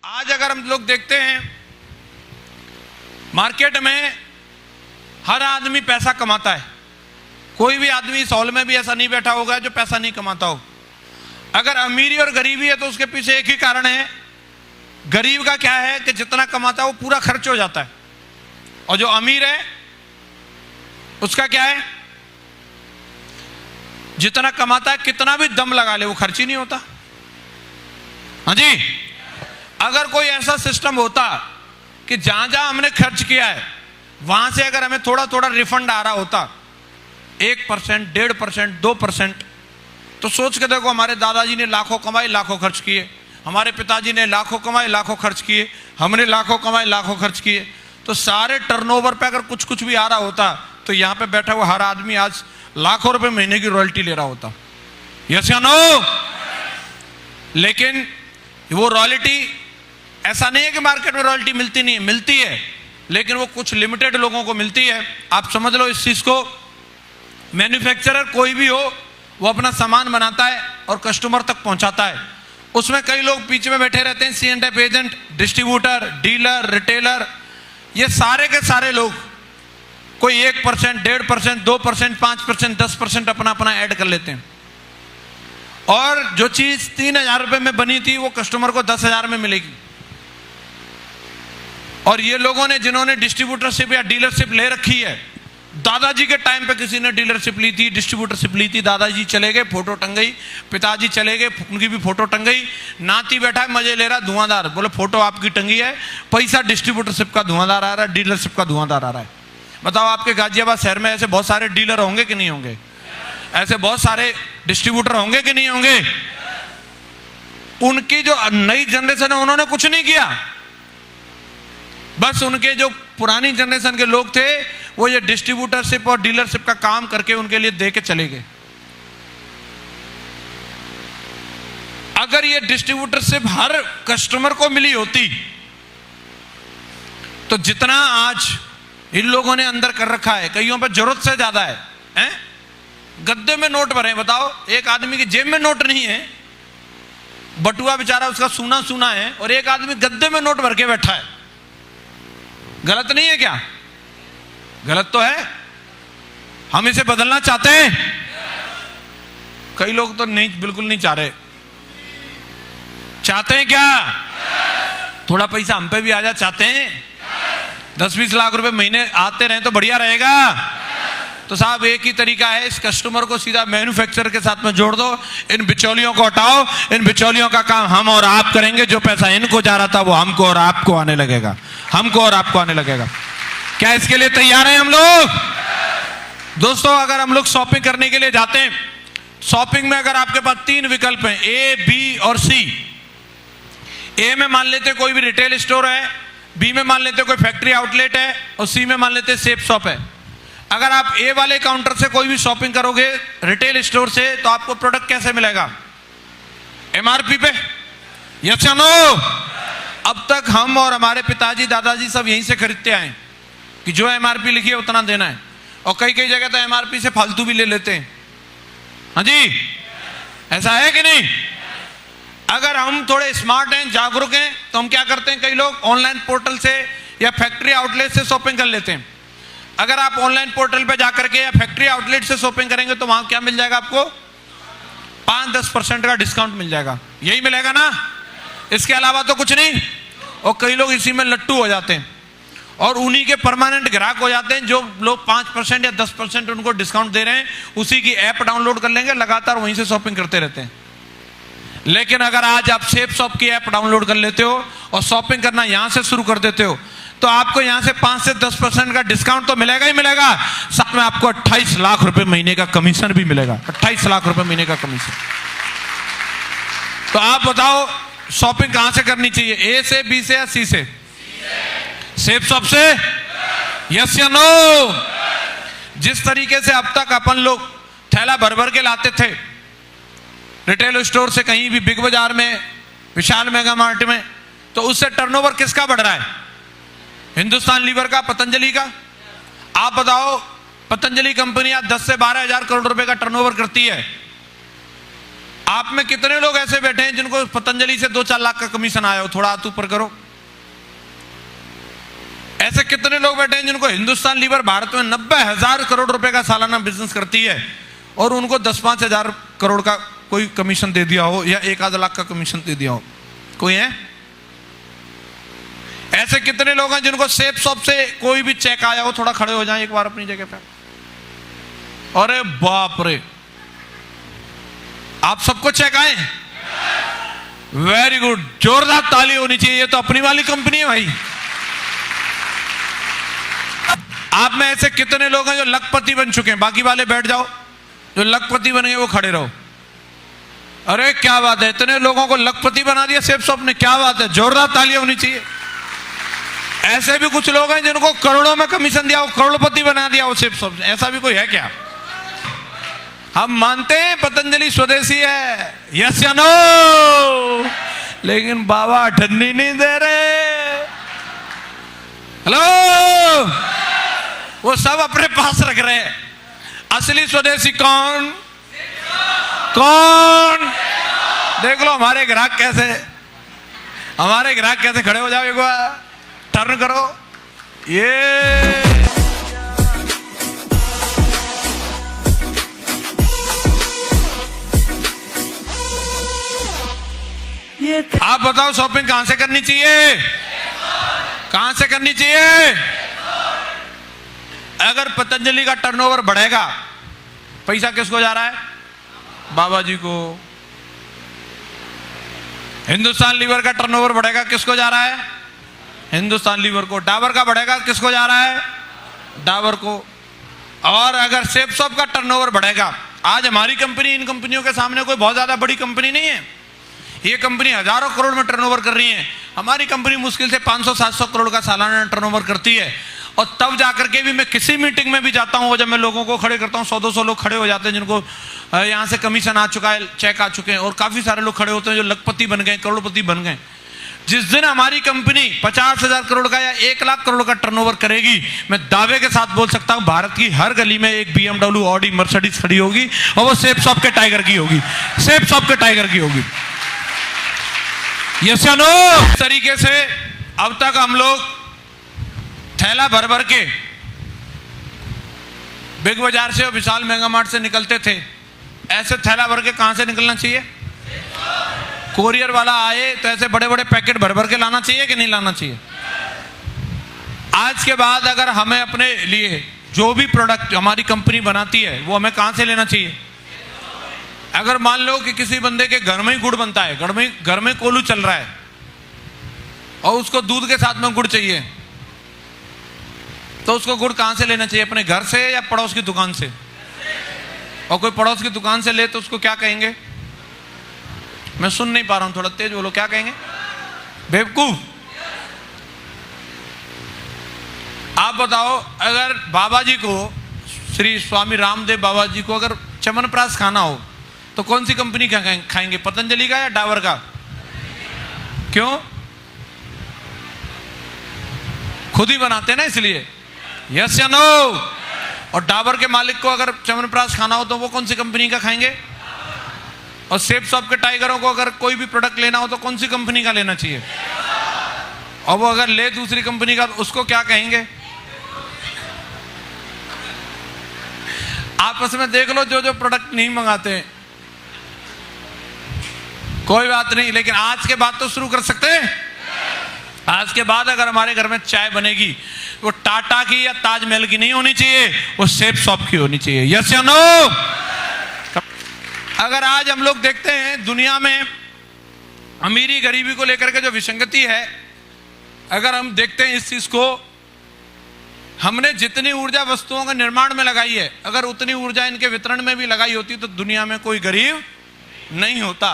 आज अगर हम लोग देखते हैं मार्केट में हर आदमी पैसा कमाता है। कोई भी आदमी इस हॉल में भी ऐसा नहीं बैठा होगा जो पैसा नहीं कमाता हो। अगर अमीरी और गरीबी है तो उसके पीछे एक ही कारण है। गरीब का क्या है कि जितना कमाता है वो पूरा खर्च हो जाता है, और जो अमीर है उसका क्या है, जितना कमाता है कितना भी दम लगा ले वो खर्च ही नहीं होता। हाँ जी, अगर कोई ऐसा सिस्टम होता कि जहां जहां हमने खर्च किया है वहां से अगर हमें थोड़ा थोड़ा रिफंड आ रहा होता, 1%, 1.5%, 2%, तो सोच के देखो, हमारे दादाजी ने लाखों कमाए, लाखों खर्च किए, हमारे पिताजी ने लाखों कमाए, लाखों खर्च किए, हमने लाखों कमाए, लाखों खर्च किए, तो सारे टर्नओवर पे अगर कुछ कुछ भी आ रहा होता तो यहां पे बैठा हुआ हर आदमी आज लाखों रुपए महीने की रॉयल्टी ले रहा होता। यस या नो? लेकिन वो रॉयल्टी, ऐसा नहीं है कि मार्केट में रॉयल्टी मिलती नहीं है, मिलती है, लेकिन वो कुछ लिमिटेड लोगों को मिलती है। आप समझ लो इस चीज को। मैन्युफैक्चरर कोई भी हो, वो अपना सामान बनाता है और कस्टमर तक पहुंचाता है। उसमें कई लोग पीछे में बैठे रहते हैं, C&F agent, distributor, dealer, retailer, ये सारे के सारे लोग कोई 1%, 1.5%, 2%, 5%, 10% अपना अपना ऐड कर लेते हैं, और जो चीज 3,000 रुपए में बनी थी वो कस्टमर को 10,000 में मिलेगी। और ये लोगों ने, जिन्होंने डिस्ट्रीब्यूटरशिप या डीलरशिप ले रखी है, दादाजी के टाइम पे किसी ने डीलरशिप ली थी, डिस्ट्रीब्यूटरशिप ली थी, दादाजी चले गए, फोटो टंग गई, पिताजी चले गए, उनकी भी फोटो टंग गई, नाती बैठा है मजे ले रहा, धुआंधार, बोले फोटो आपकी टंगी है, पैसा डिस्ट्रीब्यूटरशिप का धुआंधार आ रहा है, डीलरशिप का धुआंधार आ रहा है। बताओ, आपके गाजियाबाद शहर में ऐसे बहुत सारे डीलर होंगे कि नहीं होंगे? ऐसे बहुत सारे डिस्ट्रीब्यूटर होंगे कि नहीं होंगे? उनकी जो नई जनरेशन है उन्होंने कुछ नहीं किया, बस उनके जो पुरानी जनरेशन के लोग थे वो ये डिस्ट्रीब्यूटरशिप और डीलरशिप का काम करके उनके लिए दे के चले गए। अगर ये डिस्ट्रीब्यूटरशिप हर कस्टमर को मिली होती तो जितना आज इन लोगों ने अंदर कर रखा है, कईयों पर जरूरत से ज्यादा है, हैं? गद्दे में नोट भरे। बताओ, एक आदमी की जेब में नोट नहीं है, बटुआ बेचारा उसका सूना सूना है, और एक आदमी गद्दे में नोट भर के बैठा है। गलत नहीं है क्या? गलत तो है। हम इसे बदलना चाहते हैं। कई लोग तो नहीं, बिल्कुल नहीं चाह रहे। चाहते हैं क्या? थोड़ा पैसा हम पे भी आ जा, चाहते हैं? 10-20 लाख रुपए महीने आते रहे तो बढ़िया रहेगा। तो साहब, एक ही तरीका है, इस कस्टमर को सीधा मैन्युफैक्चरर के साथ में जोड़ दो, इन बिचौलियों को हटाओ, इन बिचौलियों का काम हम और आप करेंगे। जो पैसा इनको जा रहा था वो हमको और आपको आने लगेगा, हमको और आपको आने लगेगा। क्या इसके लिए तैयार हैं हम लोग? दोस्तों, अगर हम लोग शॉपिंग करने के लिए जाते हैं, शॉपिंग में अगर आपके पास 3 विकल्प हैं, A, B और C। A में मान लेते कोई भी रिटेल स्टोर है, B में मान लेते कोई फैक्ट्री आउटलेट है, और C में मान लेते सेफ शॉप है। अगर आप A वाले काउंटर से कोई भी शॉपिंग करोगे रिटेल स्टोर से, तो आपको प्रोडक्ट कैसे मिलेगा? MRP पे। यस या नो? अब तक हम और हमारे पिताजी दादाजी सब यहीं से खरीदते आए कि जो MRP लिखी है उतना देना है, और कई कई जगह तो MRP से फालतू भी ले लेते हैं। हाँ जी, ऐसा है कि नहीं? अगर हम थोड़े स्मार्ट हैं, जागरूक हैं, तो हम क्या करते हैं, कई लोग ऑनलाइन पोर्टल से या फैक्ट्री आउटलेट से शॉपिंग कर लेते हैं। अगर आप ऑनलाइन पोर्टल पे जाकर के या फैक्ट्री आउटलेट से शॉपिंग करेंगे तो वहां क्या मिल जाएगा आपको? 5-10% का डिस्काउंट मिल जाएगा। यही मिलेगा ना? इसके अलावा तो कुछ नहीं। और कई लोग इसी में लट्टू हो जाते हैं और उन्हीं के परमानेंट ग्राहक हो जाते हैं। जो लोग 5% या 10% उनको डिस्काउंट दे रहे हैं, उसी की ऐप डाउनलोड कर लेंगे, लगातार वहीं से शॉपिंग करते रहते हैं। लेकिन अगर आज आप सेफ शॉप की ऐप डाउनलोड कर लेते हो और शॉपिंग करना यहां से शुरू कर देते हो, तो आपको यहां से 5 से 10% का डिस्काउंट तो मिलेगा ही मिलेगा, साथ में आपको 28 लाख रुपए महीने का कमीशन भी मिलेगा। 28 लाख रुपए महीने का कमीशन। तो आप बताओ, शॉपिंग कहां से करनी चाहिए? A से, B से या C से? सेफ शॉप से। यस या नो? जिस तरीके से अब तक अपन लोग थैला भर भर के लाते थे रिटेल स्टोर से, कहीं भी बिग बाजार में, विशाल मेगा मार्ट में, तो उससे टर्नओवर किसका बढ़ रहा है? हिंदुस्तान लीवर का, पतंजलि का। आप बताओ, पतंजलि कंपनी आज 10 से 12 हजार करोड़ रुपए का टर्नओवर करती है। आप में कितने लोग ऐसे बैठे हैं जिनको पतंजलि से 2-4 लाख का कमीशन आया हो? थोड़ा हाथ ऊपर करो। ऐसे कितने लोग बैठे हैं जिनको हिंदुस्तान लीवर भारत में 90,000 करोड़ रुपए का सालाना बिजनेस करती है और उनको 10-5 हजार करोड़ का कोई कमीशन दे दिया हो या 1-आध लाख का कमीशन दे दिया हो? कोई है? ऐसे कितने लोग हैं जिनको सेफ शॉप से कोई भी चेक आया हो? थोड़ा खड़े हो जाए एक बार अपनी जगह पे। अरे बाप रे, आप सबको चेक आए? वेरी गुड, जोरदार ताली होनी चाहिए। ये तो अपनी वाली कंपनी है भाई। आप में ऐसे कितने लोग हैं जो लखपति बन चुके हैं? बाकी वाले बैठ जाओ, जो लखपति बन गए वो खड़े रहो। अरे क्या बात है, इतने लोगों को लखपति बना दिया सेफ शॉप ने, क्या बात है, जोरदार तालियां होनी चाहिए। ऐसे भी कुछ लोग हैं जिनको करोड़ों में कमीशन दिया हो, करोड़पति बना दिया हो सेफ शॉप ने। ऐसा भी कोई है क्या? हम मानते हैं पतंजलि स्वदेशी है, यस या नो, लेकिन बाबा ठंडी नहीं दे रहे। हेलो, वो सब अपने पास रख रहे हैं। असली स्वदेशी कौन? कौन? देख लो हमारे ग्राहक कैसे, हमारे ग्राहक कैसे। खड़े हो जाओ, एक बार टर्न करो। ये आप बताओ शॉपिंग कहां से करनी चाहिए? कहां से करनी चाहिए? अगर पतंजलि का टर्नओवर बढ़ेगा, पैसा किसको जा रहा है? बाबा जी को। हिंदुस्तान लीवर का टर्नओवर बढ़ेगा, किसको जा रहा है? हिंदुस्तान लीवर को। डाबर का बढ़ेगा, किसको जा रहा है? डाबर को। और अगर सेफ शॉप का टर्नओवर बढ़ेगा, आज हमारी कंपनी इन कंपनियों के सामने कोई बहुत ज्यादा बड़ी कंपनी नहीं है। ये कंपनी हजारों करोड़ में टर्नओवर कर रही है, हमारी कंपनी मुश्किल से 500-700 करोड़ का सालाना टर्नओवर करती है। और तब जाकर के भी मैं किसी मीटिंग में भी जाता हूं, जब मैं लोगों को खड़े करता हूं, 100-200 लोग खड़े हो जाते हैं जिनको यहां से कमीशन आ चुका है, चेक आ चुके हैं, और काफी सारे लोग खड़े होते हैं जो लखपति बन गए, करोड़पति बन गए। जिस दिन हमारी कंपनी 50,000 करोड़ का या 1 लाख करोड़ का टर्नओवर करेगी, मैं दावे के साथ बोल सकता हूं भारत की हर गली में एक BMW, ऑडी, मर्सिडीज खड़ी होगी, और वो सेफ शॉप के टाइगर की होगी, सेफ शॉप के टाइगर की होगी। यस या नो? इस तरीके से अब तक हम लोग थैला भर भर के बिग बाजार से और विशाल मेगा मार्ट से निकलते थे। ऐसे थैला भर के कहां से निकलना चाहिए? कोरियर वाला आए तो ऐसे बड़े बड़े पैकेट भर भर के लाना चाहिए कि नहीं लाना चाहिए? आज के बाद अगर हमें अपने लिए जो भी प्रोडक्ट हमारी कंपनी बनाती है वो हमें कहां से लेना चाहिए? अगर मान लो कि किसी बंदे के घर में ही गुड़ बनता है, घर में कोलू चल रहा है, और उसको दूध के साथ में गुड़ चाहिए, तो उसको गुड़ कहां से लेना चाहिए? अपने घर से या पड़ोस की दुकान से? और कोई पड़ोस की दुकान से ले तो उसको क्या कहेंगे? मैं सुन नहीं पा रहा हूं, थोड़ा तेज बोलो, क्या कहेंगे? बेवकूफ। आप बताओ, अगर बाबा जी को, श्री स्वामी रामदेव बाबा जी को अगर च्यवनप्राश खाना हो तो कौन सी कंपनी का खाएंगे? पतंजलि का या डाबर का? क्यों? खुद ही बनाते हैं ना, इसलिए। यस या नो? और डाबर के मालिक को अगर च्यवनप्राश खाना हो तो वो कौन सी कंपनी का खाएंगे? और सेफ शॉप के टाइगरों को अगर कोई भी प्रोडक्ट लेना हो तो कौन सी कंपनी का लेना चाहिए? और वो अगर ले दूसरी कंपनी का तो उसको क्या कहेंगे? आपस में देख लो, जो जो प्रोडक्ट नहीं मंगाते हैं, कोई बात नहीं, लेकिन आज के बाद तो शुरू कर सकते हैं। आज के बाद अगर हमारे घर में चाय बनेगी वो टाटा की या ताजमहल की नहीं होनी चाहिए, वो सेफ शॉप की होनी चाहिए। यस या नो? अगर आज हम लोग देखते हैं दुनिया में अमीरी गरीबी को लेकर के जो विसंगति है, अगर हम देखते हैं इस चीज को, हमने जितनी ऊर्जा वस्तुओं के निर्माण में लगाई है, अगर उतनी ऊर्जा इनके वितरण में भी लगाई होती तो दुनिया में कोई गरीब नहीं होता।